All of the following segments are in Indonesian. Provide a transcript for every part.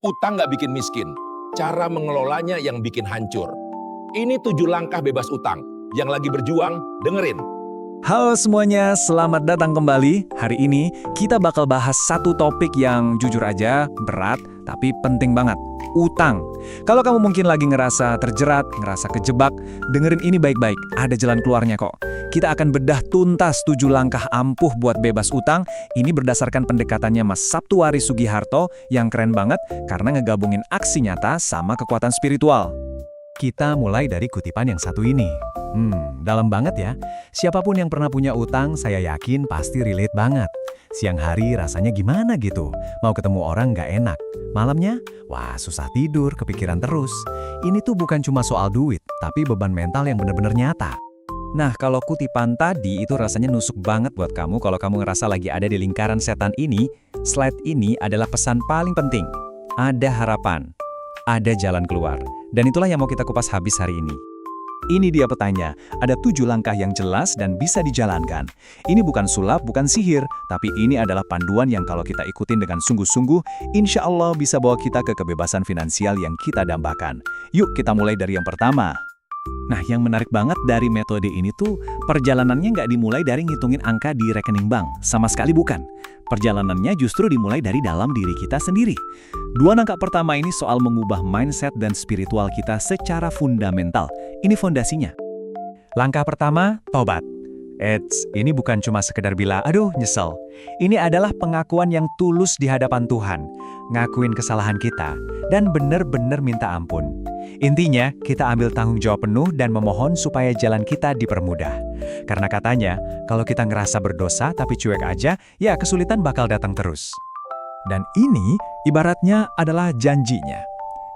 Utang nggak bikin miskin, cara mengelolanya yang bikin hancur. Ini 7 langkah bebas utang. Yang lagi berjuang, dengerin. Halo semuanya, selamat datang kembali. Hari ini kita bakal bahas satu topik yang jujur aja berat tapi penting banget. Utang. Kalau kamu mungkin lagi ngerasa terjerat, ngerasa kejebak, dengerin ini baik-baik, ada jalan keluarnya kok. Kita akan bedah tuntas 7 langkah ampuh buat bebas utang. Ini berdasarkan pendekatannya Mas Saptuari Sugiharto yang keren banget karena ngegabungin aksi nyata sama kekuatan spiritual. Kita mulai dari kutipan yang satu ini. Dalam banget ya. Siapapun yang pernah punya utang, saya yakin pasti relate banget. Siang hari rasanya gimana gitu? Mau ketemu orang nggak enak. Malamnya, wah susah tidur, kepikiran terus. Ini tuh bukan cuma soal duit, tapi beban mental yang benar-benar nyata. Nah, kalau kutipan tadi itu rasanya nusuk banget buat kamu kalau kamu ngerasa lagi ada di lingkaran setan ini, slide ini adalah pesan paling penting. Ada harapan, ada jalan keluar. Dan itulah yang mau kita kupas habis hari ini. Ini dia petanya, ada 7 langkah yang jelas dan bisa dijalankan. Ini bukan sulap, bukan sihir, tapi ini adalah panduan yang kalau kita ikutin dengan sungguh-sungguh, insya Allah bisa bawa kita ke kebebasan finansial yang kita dambakan. Yuk kita mulai dari yang pertama. Nah, yang menarik banget dari metode ini tuh, perjalanannya nggak dimulai dari ngitungin angka di rekening bank, sama sekali bukan. Perjalanannya justru dimulai dari dalam diri kita sendiri. 2 langkah pertama ini soal mengubah mindset dan spiritual kita secara fundamental. Ini fondasinya. Langkah pertama, tobat. Ini bukan cuma sekedar bilang, aduh nyesel. Ini adalah pengakuan yang tulus di hadapan Tuhan. Ngakuin kesalahan kita, dan benar-benar minta ampun. Intinya, kita ambil tanggung jawab penuh dan memohon supaya jalan kita dipermudah. Karena katanya, kalau kita ngerasa berdosa tapi cuek aja, ya kesulitan bakal datang terus. Dan ini ibaratnya adalah janjinya.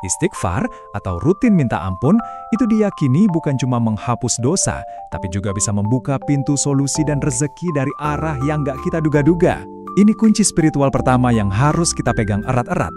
Istighfar atau rutin minta ampun itu diyakini bukan cuma menghapus dosa, tapi juga bisa membuka pintu solusi dan rezeki dari arah yang nggak kita duga-duga. Ini kunci spiritual pertama yang harus kita pegang erat-erat.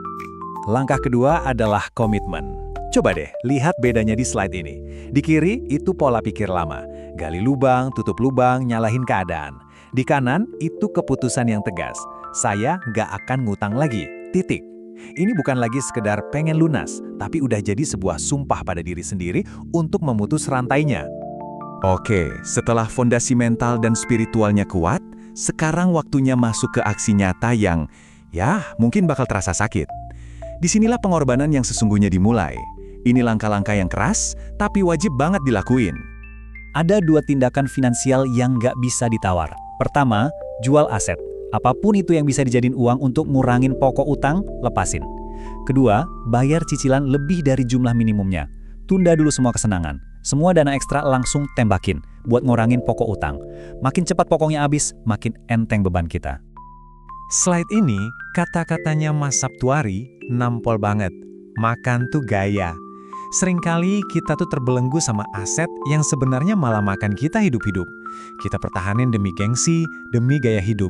Langkah kedua adalah komitmen. Coba deh, lihat bedanya di slide ini. Di kiri, itu pola pikir lama. Gali lubang, tutup lubang, nyalahin keadaan. Di kanan, itu keputusan yang tegas. Saya nggak akan ngutang lagi, titik. Ini bukan lagi sekedar pengen lunas, tapi udah jadi sebuah sumpah pada diri sendiri untuk memutus rantainya. Oke, setelah fondasi mental dan spiritualnya kuat, sekarang waktunya masuk ke aksi nyata yang, ya, mungkin bakal terasa sakit. Disinilah pengorbanan yang sesungguhnya dimulai. Ini langkah-langkah yang keras, tapi wajib banget dilakuin. Ada 2 tindakan finansial yang nggak bisa ditawar. Pertama, jual aset. Apapun itu yang bisa dijadiin uang untuk ngurangin pokok utang, lepasin. Kedua, bayar cicilan lebih dari jumlah minimumnya. Tunda dulu semua kesenangan. Semua dana ekstra langsung tembakin buat ngurangin pokok utang. Makin cepat pokoknya habis, makin enteng beban kita. Slide ini, kata-katanya Mas Saptuari, nampol banget. Makan tuh gaya. Seringkali kita tuh terbelenggu sama aset yang sebenarnya malah makan kita hidup-hidup. Kita pertahanin demi gengsi, demi gaya hidup.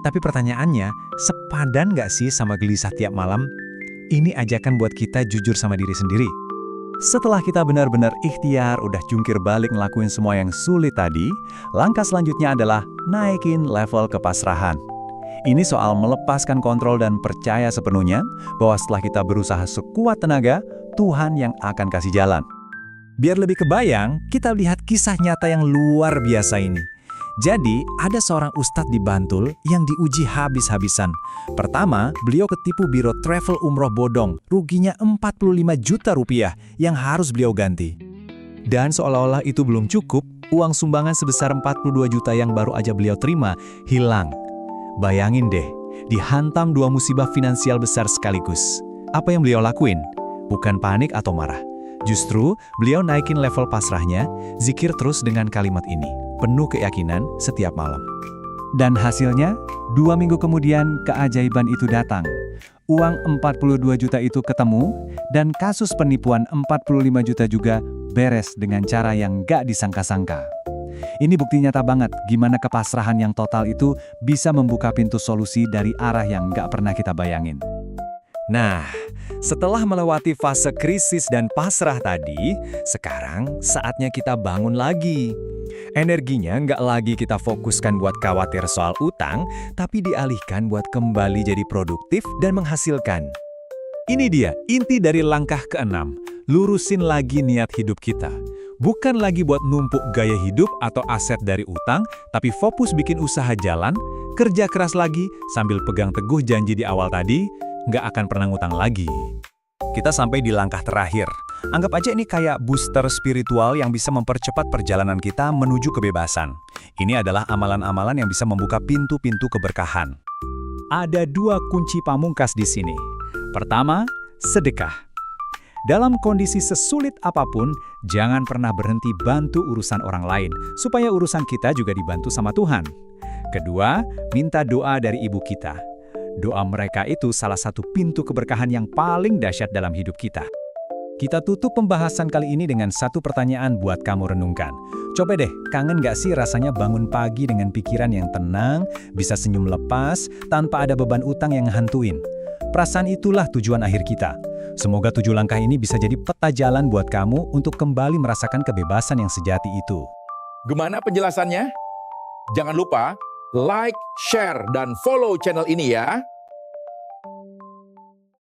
Tapi pertanyaannya, sepadan nggak sih sama gelisah tiap malam? Ini ajakan buat kita jujur sama diri sendiri. Setelah kita benar-benar ikhtiar, udah jungkir balik ngelakuin semua yang sulit tadi, langkah selanjutnya adalah naikin level kepasrahan. Ini soal melepaskan kontrol dan percaya sepenuhnya bahwa setelah kita berusaha sekuat tenaga, Tuhan yang akan kasih jalan. Biar lebih kebayang, kita lihat kisah nyata yang luar biasa ini. Jadi, ada seorang ustadz di Bantul yang diuji habis-habisan. Pertama, beliau ketipu biro travel umroh bodong, ruginya 45 juta rupiah yang harus beliau ganti. Dan seolah-olah itu belum cukup, uang sumbangan sebesar 42 juta yang baru aja beliau terima, hilang. Bayangin deh, dihantam 2 musibah finansial besar sekaligus. Apa yang beliau lakuin? Bukan panik atau marah. Justru, beliau naikin level pasrahnya, zikir terus dengan kalimat ini. Penuh keyakinan setiap malam. Dan hasilnya, 2 minggu kemudian keajaiban itu datang. Uang 42 juta itu ketemu, dan kasus penipuan 45 juta juga beres dengan cara yang gak disangka-sangka. Ini bukti nyata banget gimana kepasrahan yang total itu bisa membuka pintu solusi dari arah yang gak pernah kita bayangin. Nah, setelah melewati fase krisis dan pasrah tadi, sekarang saatnya kita bangun lagi. Energinya nggak lagi kita fokuskan buat khawatir soal utang, tapi dialihkan buat kembali jadi produktif dan menghasilkan. Ini dia inti dari langkah keenam. Lurusin lagi niat hidup kita. Bukan lagi buat numpuk gaya hidup atau aset dari utang, tapi fokus bikin usaha jalan, kerja keras lagi, sambil pegang teguh janji di awal tadi, nggak akan pernah ngutang lagi. Kita sampai di langkah terakhir. Anggap aja ini kayak booster spiritual yang bisa mempercepat perjalanan kita menuju kebebasan. Ini adalah amalan-amalan yang bisa membuka pintu-pintu keberkahan. Ada 2 kunci pamungkas di sini. Pertama, sedekah. Dalam kondisi sesulit apapun, jangan pernah berhenti bantu urusan orang lain, supaya urusan kita juga dibantu sama Tuhan. Kedua, minta doa dari ibu kita. Doa mereka itu salah satu pintu keberkahan yang paling dahsyat dalam hidup kita. Kita tutup pembahasan kali ini dengan satu pertanyaan buat kamu renungkan. Coba deh, kangen gak sih rasanya bangun pagi dengan pikiran yang tenang, bisa senyum lepas, tanpa ada beban utang yang ngehantuin? Perasaan itulah tujuan akhir kita. Semoga 7 langkah ini bisa jadi peta jalan buat kamu untuk kembali merasakan kebebasan yang sejati itu. Gimana penjelasannya? Jangan lupa like, share, dan follow channel ini ya.